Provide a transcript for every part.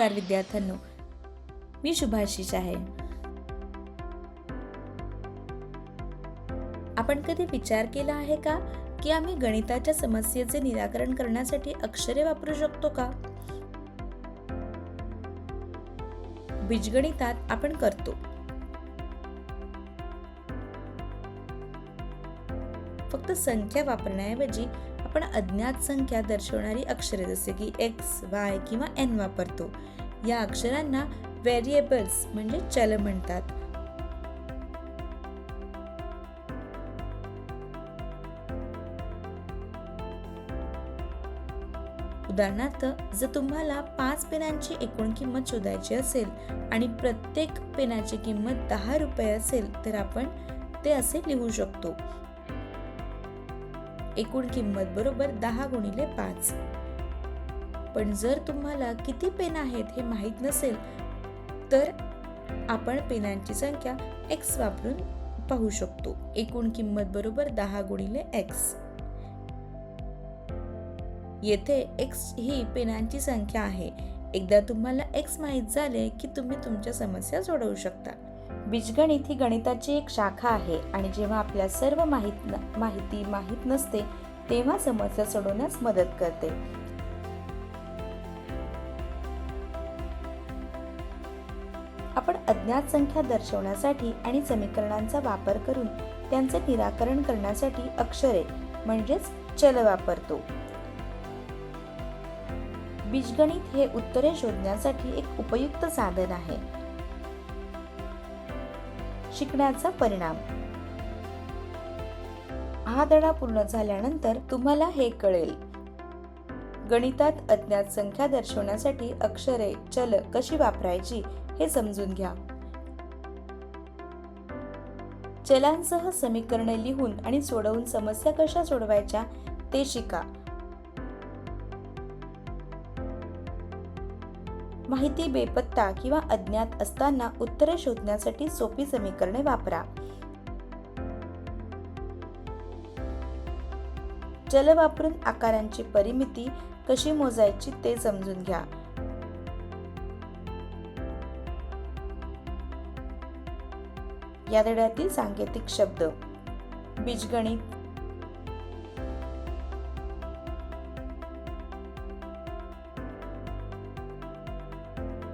नमस्कार विद्यार्थ्यांनो, मी शुभाशिष आहे. आपण कधी विचार केला आहे का की आम्ही गणिताच्या समस्येचे निराकरण करण्यासाठी अक्षरे वापरू शकतो का? बीजगणितात आपण करतो. फक्त संख्या वापरण्याऐवजी आपण अज्ञात संख्या दर्शवणारी अक्षरे जसे की x, y किंवा n वापरतो. या अक्षरांना व्हेरिएबल्स म्हणजे चल म्हणतात. उदाहरणार्थ, जर तुम्हाला 5 पेनांची एकूण किंमत शोधायची असेल आणि प्रत्येक पेनाची किंमत 10 रुपये असेल तर आपण ते असे लिहू शकतो. एकूण किंमत बरोबर 10 गुणिले 5. पण जर तुम्हाला किती पेन आहेत हे माहित नसेल तर आपण पेनांची संख्या x वापरून पाहू शकतो. एकूण किंमत बरोबर 10 गुणिले x. येथे x ही पेनांची संख्या आहे. एकदा तुम्हाला x माहित झाले की तुम्ही तुमच्या समस्या सोडवू शकता. बीजगणित ही गणिताची एक शाखा आहे आणि जेव्हा आपल्या सर्व माहिती माहित नसते तेव्हा समस्या सोडवण्यास मदत करते. आपण अज्ञात संख्या दर्शवण्यासाठी आणि समीकरणांचा वापर करून त्यांचे निराकरण करण्यासाठी अक्षरे म्हणजेच चल वापरतो. बीजगणित हे उत्तरे शोधण्यासाठी एक उपयुक्त साधन आहे. शिकण्याचा परिणाम. हा धडा पूर्ण झाल्यानंतर तुम्हाला हे कळेल. गणितात अज्ञात संख्या दर्शवण्यासाठी अक्षरे, चल कशी वापरायची हे समजून घ्या. चलांसह समीकरणे लिहून आणि सोडवून समस्या कशा सोडवायच्या ते शिका. माहिती बेपत्ता किंवा अज्ञात असताना उत्तरे शोधण्यासाठी सोपी समीकरणे वापरा. चल वापरून आकारांची परिमिती कशी मोजायची ते समजून घ्या. या धड्यातील सांकेतिक शब्द. बीजगणित,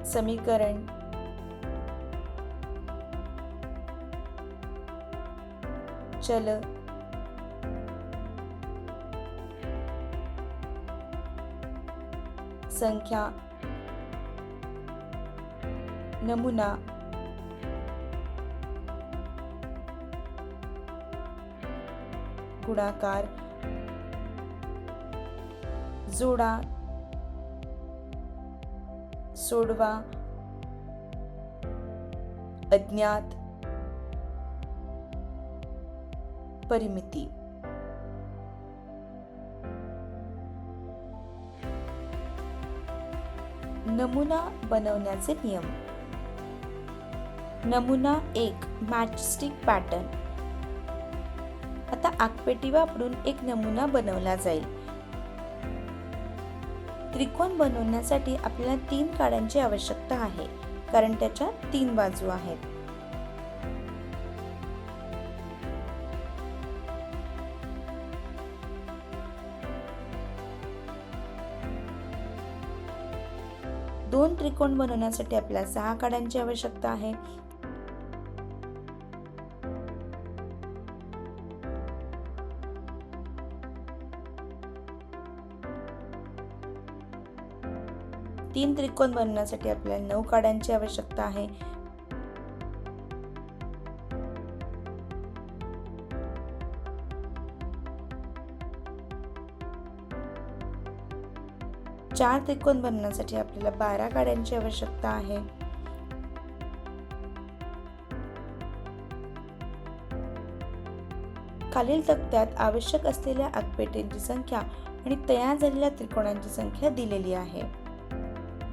समीकरण, चल, संख्या, नमुना, गुणाकार, जोडा, सोडवा, अज्ञात, परिमिती. नमुना बनवण्याचे नियम. नमुना 1. Matchstick pattern. आता आकपेटी वापरून एक नमुना बनवला जाईल. त्रिकोण बनवण्यासाठी आपल्याला 3 काड्यांची आवश्यकता आहे कारण त्याच्या 3 बाजू आहेत. दोन त्रिकोण बनवण्यासाठी आपल्याला 6 काड्यांची आवश्यकता आहे. तीन त्रिकोण बनवण्यासाठी आपल्याला 9 काड्यांची आवश्यकता आहे. चार त्रिकोण बनवण्यासाठी आपल्याला 12 काड्यांची आवश्यकता आहे. खालील तक्त्यात आवश्यक असलेल्या आकपेटींची संख्या आणि तयार झालेल्या त्रिकोणांची संख्या दिलेली आहे.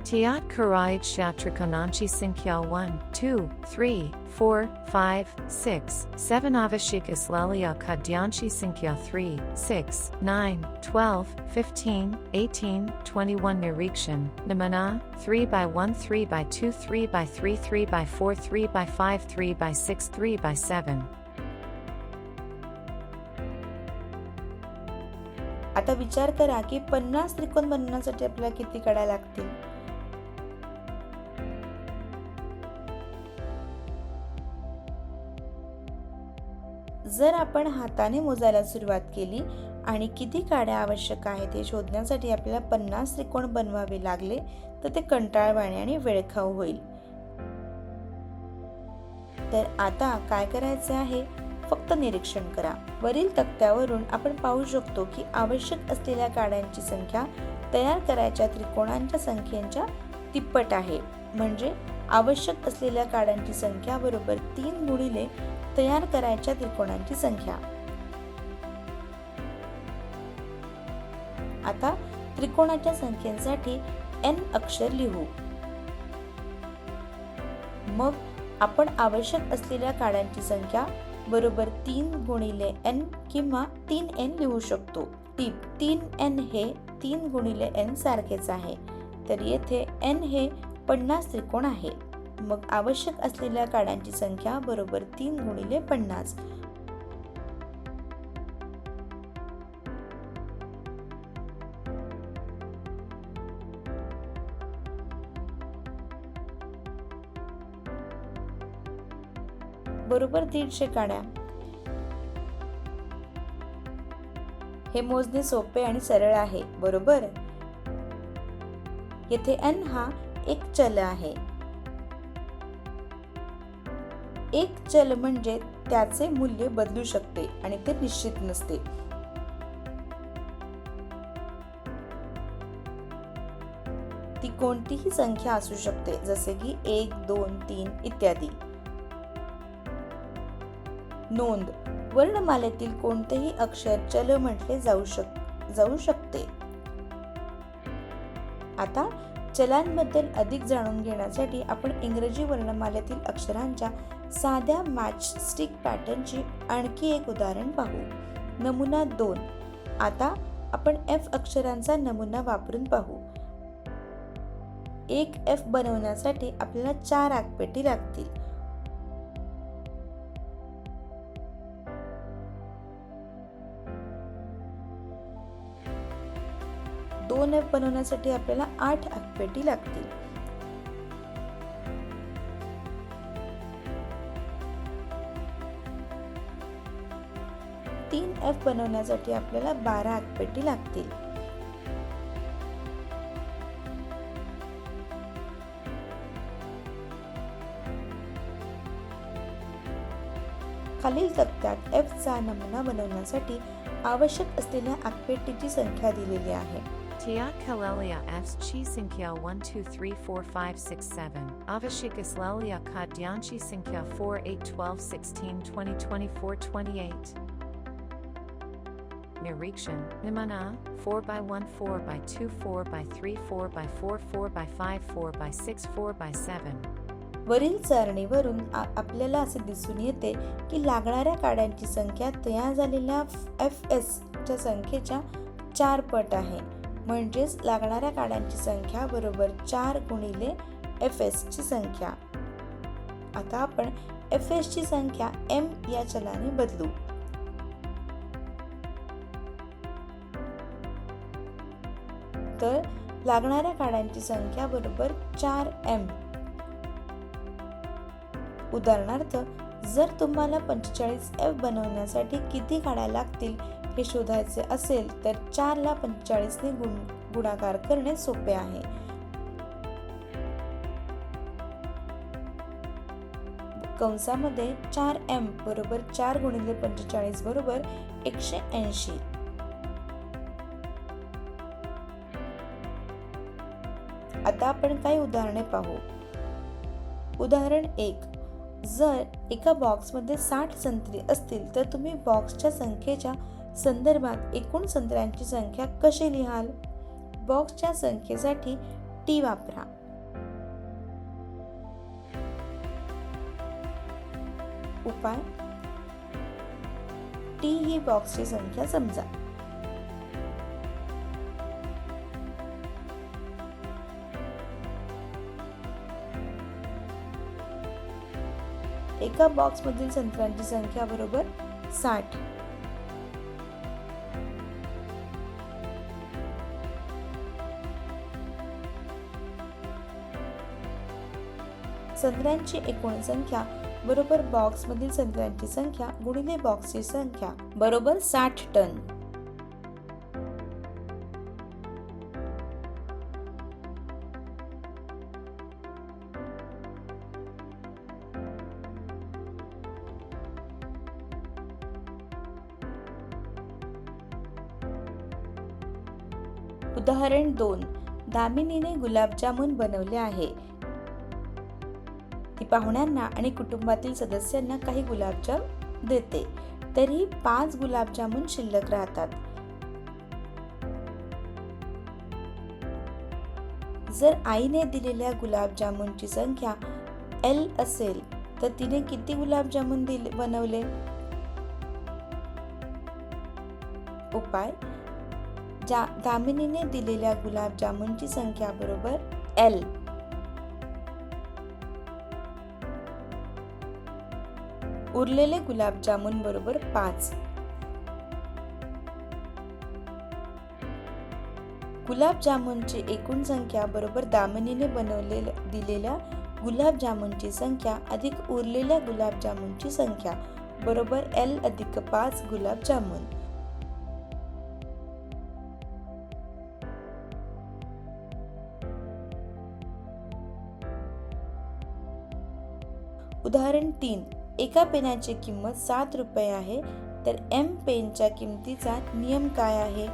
Tiat Karait Shatrikonanchi Sinkhya 1, 2, 3, 4, 5, 6, 7 Avashik Islalia Kadyanchi Sinkhya 3, 6, 9, 12, 15, 18, 21 Nirikshan, Namana, 3 by 1, 3 by 2, 3 by 3, 3 by 4, 3 by 5, 3 by 6, 3 by 7. आता विचार करा की 50 त्रिकोण बनवण्यासाठी आपल्याला किती कड्या लागतील. जर आपण हाताने मोजायला सुरुवात केली आणि किती काड्या आवश्यक आहेत हे शोधण्यासाठी आपल्याला 50 त्रिकोण बनवावे लागले तर ते कंटाळवाणे आणि वेळखाऊ होईल. तर आता काय करायचे आहे, फक्त निरीक्षण करा. वरील तक्त्यावरून आपण पाहू शकतो की आवश्यक असलेल्या काड्यांची संख्या तयार करायच्या त्रिकोणांच्या संख्येच्या तिप्पट आहे. म्हणजे आवश्यक असलेल्या काड्यांची संख्या बरोबर 3 गुणिले तयार करायच्या त्रिकोणांची संख्या. आता त्रिकोणाच्या संख्येसाठी n अक्षर लिहू. मग आपण आवश्यक असलेल्या काड्यांची संख्या बरोबर 3 गुणिले n किंवा 3n लिहू शकतो. टिप: 3n हे 3 गुणिले n सारखेच आहे. तर येथे n हे 50 त्रिकोण आहे. मग आवश्यक असलेल्या काड्यांची संख्या बरोबर 3 गुणिले 50. बरोबर 150 काड्या. हे मोजणे सोपे आणि सरळ आहे, बरोबर. येथे n हा एक चल आहे. एक चल म्हणजे त्याचे मूल्य बदलू शकते आणि ते निश्चित नसते. ती कोणतीही संख्या असू शकते, जसे की 1, 2, 3 इत्यादी. नोंद: वर्णमालेतील कोणतेही अक्षर चल म्हटले जाऊ शकते. आता चलांबद्दल अधिक जाणून घेण्यासाठी आपण इंग्रजी वर्णमालेतील अक्षरांच्या साध्या मॅचस्टिक पॅटर्नची आणखी एक उदाहरण पाहू. नमुना 2. आता आपण F अक्षरांचा नमुना वापरून पाहू. एक F बनवण्यासाठी आपल्याला 4 आगपेटी लागतील. 2 F बनवण्यासाठी आपल्याला 8 आगपेटी लागतील. 3 F बनवण्यासाठी आपल्याला 12 आगपेटी लागतील. खालील तक्त्यात F चा नमुना बनवण्यासाठी आवश्यक असलेल्या आगपेटीची संख्या दिलेली आहे. Tiat Kalelia F's Chi Sinkhya 1, 2, 3, 4, 5, 6, 7. Avashik Islalia Kadyanchi Sinkhya 4, 8, 12, 16, 20, 24, 28. Nirikshan, Nimana, 4 by 1, 4 by 2, 4 by 3, 4 by 4, 4 by 5, 4 by 6, 4 by 7. वरील सारणीवरून आपल्याला असे दिसून येते की लागणाऱ्या काड्यांची संख्या तयार झालेल्या FS च्या संख्येच्या 4 पट आहे. म्हणजेच लागणाऱ्या काड्यांची संख्या बरोबर 4 गुणिले FS ची संख्या. आता आपण FS ची संख्या m या चलाने बदलू. तर लागणाऱ्या काड्यांची संख्या बरोबर 4m. उदाहरणार्थ, जर तुम्हाला 45F बनवण्यासाठी किती काड्या लागतील हे शोधायचे असेल तर 4 ला 45 ने गुणाकार करणे सोपे आहे. कंसामध्ये 4m बरोबर 4 गुणिले 45 बरोबर 180. आता आपण काही उदाहरणे पाहू. उदाहरण 1. जर एका बॉक्समध्ये 60 संत्री असतील तर तुम्ही बॉक्सच्या संख्येच्या संदर्भात एकूण संत्र्यांची संख्या कशी लिहाल? बॉक्सच्या संख्येसाठी टी वापरा. उपाय: टी ही बॉक्सची संख्या समजा. एका बॉक्स मधील संत्र्यांची संख्या बरोबर 60. संत्र्यांची एकूण संख्या बरोबर बॉक्स मधील संत्र्यांची संख्या गुणिले बॉक्सची संख्या बरोबर 60 टन. उदाहरण 2. दामिनीने गुलाबजामुन बनवले आहे. ती पाहुण्यांना आणि कुटुंबातील सदस्यांना काही गुलाबजाम देते. तरीही 5 गुलाबजामुन शिल्लक राहतात. जर आईने दिलेल्या गुलाबजामुनची संख्या L असेल तर तिने किती गुलाबजामुन बनवले? उपाय: दामिनीने दिलेल्या गुलाबजामुनची संख्या बरोबर L. उरलेले गुलाबजामुन बरोबर 5. गुलाबजामुनची एकूण संख्या बरोबर दामिनीने दिलेल्या गुलाबजामुनची संख्या अधिक उरलेल्या गुलाबजामुनची संख्या बरोबर L अधिक 5 गुलाबजामुन. उदाहरण 3. एका पेनाची किंमत 7 रुपये आहे तर M पेनच्या किमतीचा नियम काय आहे?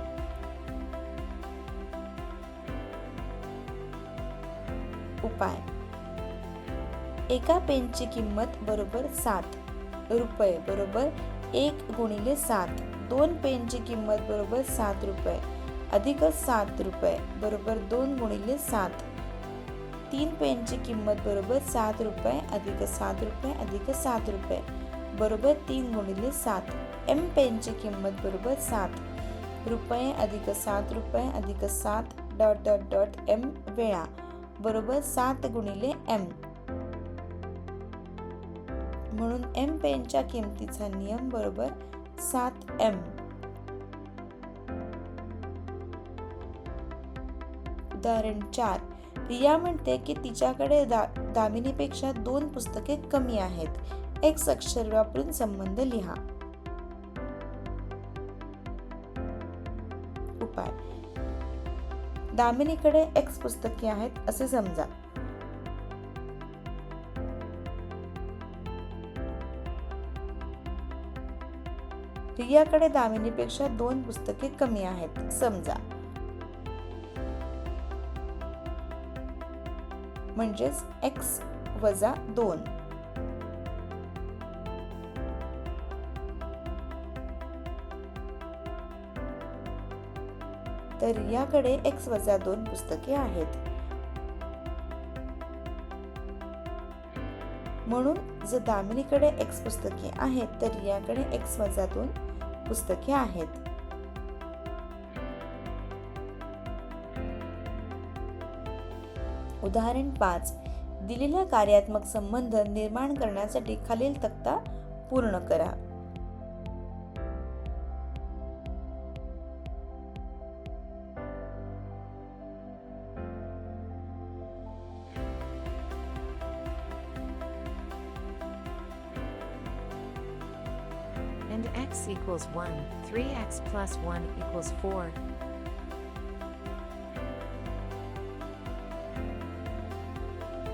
उपाय: एका पेनची किंमत बरोबर 7 रुपये बरोबर 1 गुणिले 7. 2 पेनची किंमत बरोबर 7 रुपये अधिक 7 रुपये बरोबर 2 गुणिले 7. 3 पेनची किंमत बरोबर 7 रुपये अधिक 7 रुपये अधिक 7 रुपये बरोबर 3 गुणिले 7. M पेनची किंमत बरोबर 7 रुपये अधिक 7 रुपये अधिक 7 डॉट डॉट डॉट M वेळा बरोबर 7 गुणिले M. म्हणून M पेनच्या किमतीचा नियम बरोबर 7M. उदाहरण 4. रिया म्हणते की तिच्याकडे दामिनीपेक्षा 2 पुस्तके कमी आहेत. X अक्षर वापरून संबंध लिहा. उपाय: दामिनीकडे X पुस्तके आहेत असे समजा. रियाकडे दामिनीपेक्षा 2 पुस्तके कमी आहेत समजा. म्हणजेच X वजा 2. तर रियाकडे X वजा 2 पुस्तके आहेत. म्हणून जर दामिनीकडे X पुस्तके आहेत तर रियाकडे X वजा 2 पुस्तके आहेत. उदाहरण 5. दिलेला कार्यात्मक संबंध निर्माण करण्यासाठी खालील तक्ता पूर्ण करा. And x equals 1, 3x plus 1 equals 4.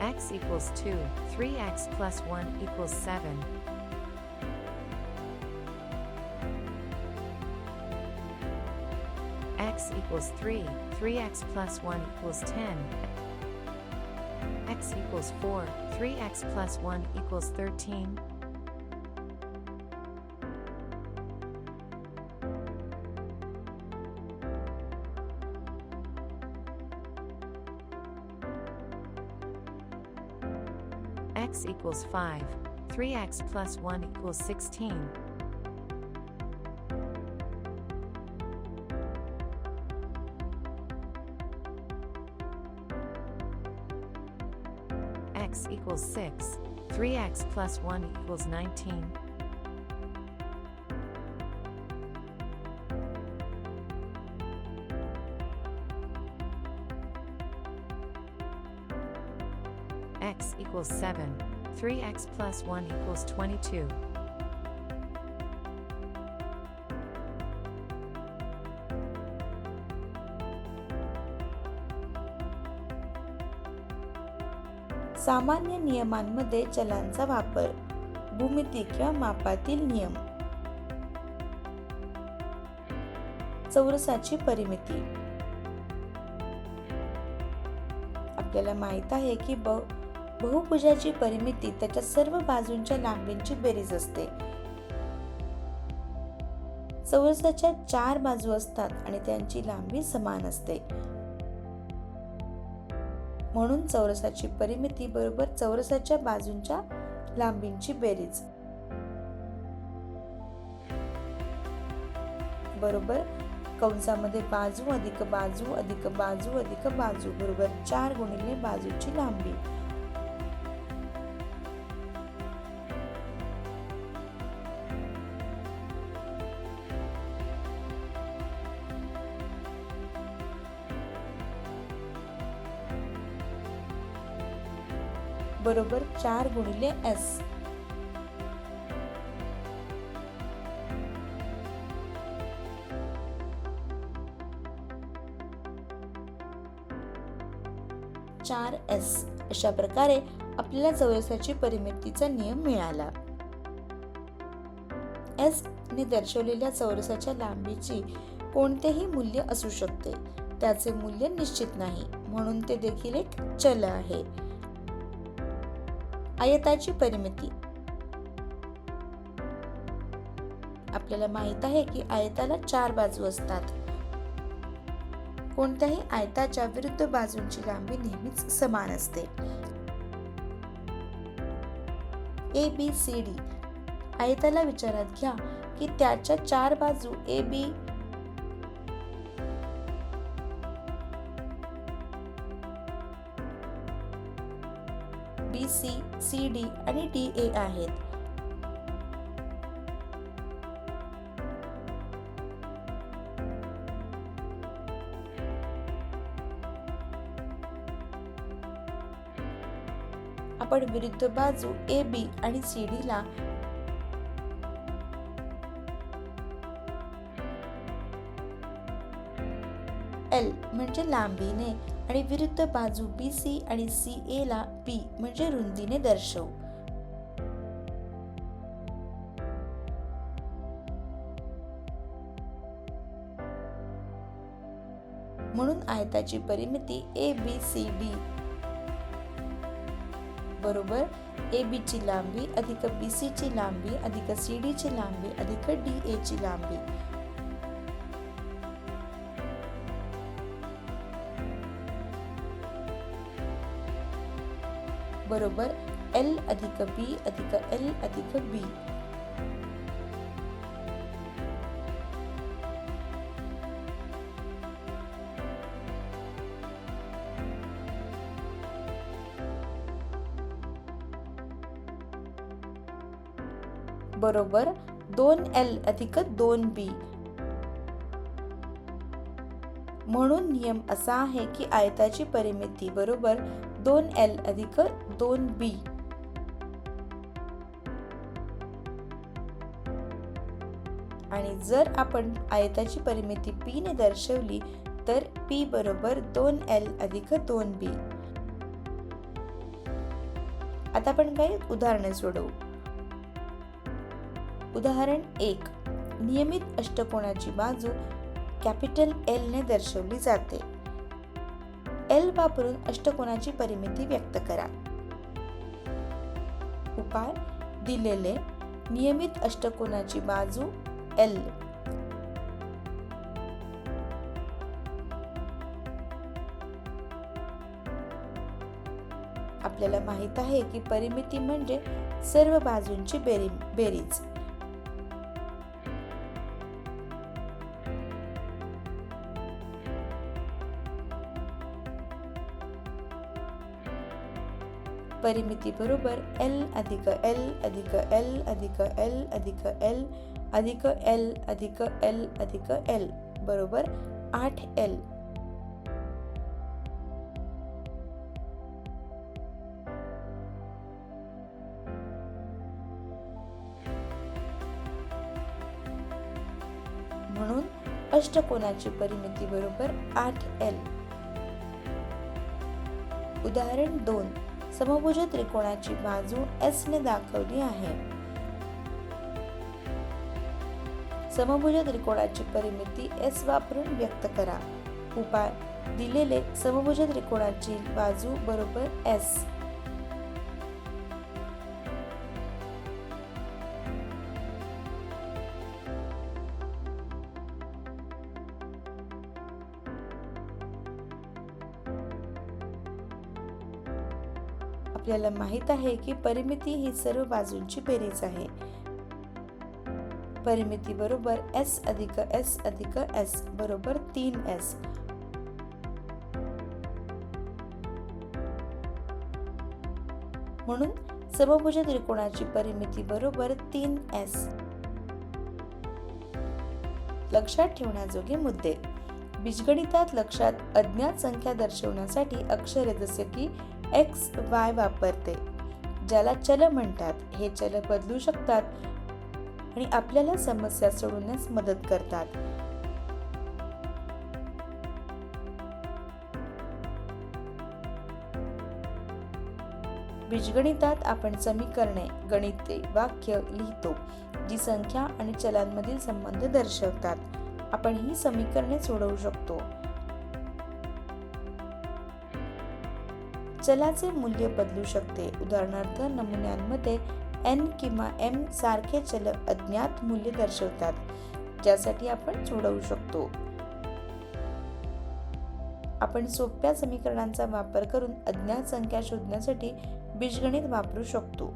X equals 2, 3x plus 1 equals 7. X equals 3, 3x plus 1 equals 10. X equals 4, 3x plus 1 equals 13. x equals 5. 3x plus 1 equals 16. X equals 6. 3x plus 1 equals 19. X equals 7. 3x plus 1 equals 22. सामान्य नियमांमध्ये चलांचा वापर. भूमिती किंवा मापातील नियम. चौरसाची परिमिती. आपल्याला माहित आहे की बहुभुजाची परिमिती त्याच्या सर्व बाजूंच्या लांबींची बेरीज असते. चौरसाच्या 4 बाजू असतात आणि त्यांची लांबी समान असते. म्हणून चौरसाची परिमिती बरोबर चौरसाच्या बाजूंच्या लांबींची बेरीज बरोबर कंसामध्ये बाजू अधिक बाजू अधिक बाजू अधिक बाजू बरोबर 4 गुणिले बाजूची लांबी. बरोबर 4 गुणिले s. अशा प्रकारे आपल्याला चौरसाची परिमितीचा नियम मिळाला. s ने दर्शवलेल्या चौरसाच्या लांबीची कोणतेही मूल्य असू शकते. त्याचे मूल्य निश्चित नाही, म्हणून ते देखील एक चल आहे. आयताची परिमिती. आपल्याला माहित आहे की आयताला 4 बाजू असतात. कोणत्याही आयताच्या विरुद्ध बाजूंची लांबी नेहमीच समान असते. ABCD. आयताला विचारात घ्या की त्याच्या 4 बाजू AB BC, CD आणि DA आहेत. आपण विरुद्ध बाजू AB आणि CD ला L म्हणजे लांबीने आणि विरुद्ध बाजू BC आणि CA ला P म्हणजे रुंदीने दर्शवू. म्हणून आयताची परिमिती ABCD बरोबर AB ची लांबी अधिक BC ची लांबी अधिक CD ची लांबी अधिक DA ची लांबी बरोबर L अधिक B अधिक L अधिक B. बरोबर 2L अधिक 2B. म्हणून नियम असा आहे की आयताची परिमिती बरोबर 2L अधिक 2B. आणि जर आपण आयताची परिमिती P ने दर्शवली तर P बरोबर 2L अधिक 2B. आता आपण काही उदाहरणे सोडवू. उदाहरण 1. नियमित अष्टकोनाची बाजू कॅपिटल L ने दर्शवली जाते. L वापरून अष्टकोनाची परिमिती व्यक्त करा. उपाय. दिलेले नियमित अष्टकोनाची बाजू L आपल्याला माहित आहे की परिमिती म्हणजे सर्व बाजूंची बेरीज. परिमिती बरोबर L अधिक L अधिक L अधिक L अधिक L अधिक L अधिक L अधिक L बरोबर 8L. म्हणून अष्टकोनाची परिमिती बरोबर 8L. उदाहरण 2. समभुज त्रिकोणाची बाजू S ने दाखवली आहे. समभुज त्रिकोणाची परिमिती S वापरून व्यक्त करा. उपाय: दिलेले समभुज त्रिकोणाची बाजू बरोबर S. आपल्याला माहित आहे की परिमिती ही सर्व बाजूंची बेरीज आहे. परिमिती बरोबर S अधिक S अधिक S बरोबर 3S. म्हणून समभुज त्रिकोणाची परिमिती बरोबर 3S. लक्षात ठेवण्याजोगे मुद्दे: बीजगणितात लक्षात अज्ञात संख्या दर्शवण्यासाठी अक्षरे जसे की x, y वापरते. ज्याला चल म्हणतात. हे चल बदलू शकतात आणि आपल्याला समस्या सोडवण्यास मदत करतात. बीजगणितात आपण समीकरणे, गणिते, वाक्य लिहितो जी संख्या आणि चलांमधील संबंध दर्शवतात. आपण ही समीकरणे सोडवू शकतो. चलाचे मूल्य बदलू शकते. उदाहरणार्थ नमुन्यांमध्ये n किंवा m सारखे चल अज्ञात मूल्य दर्शवतात, ज्यासाठी आपण सोडवू शकतो. आपण सोप्या समीकरणांचा वापर करून अज्ञात संख्या शोधण्यासाठी बीजगणित वापरू शकतो.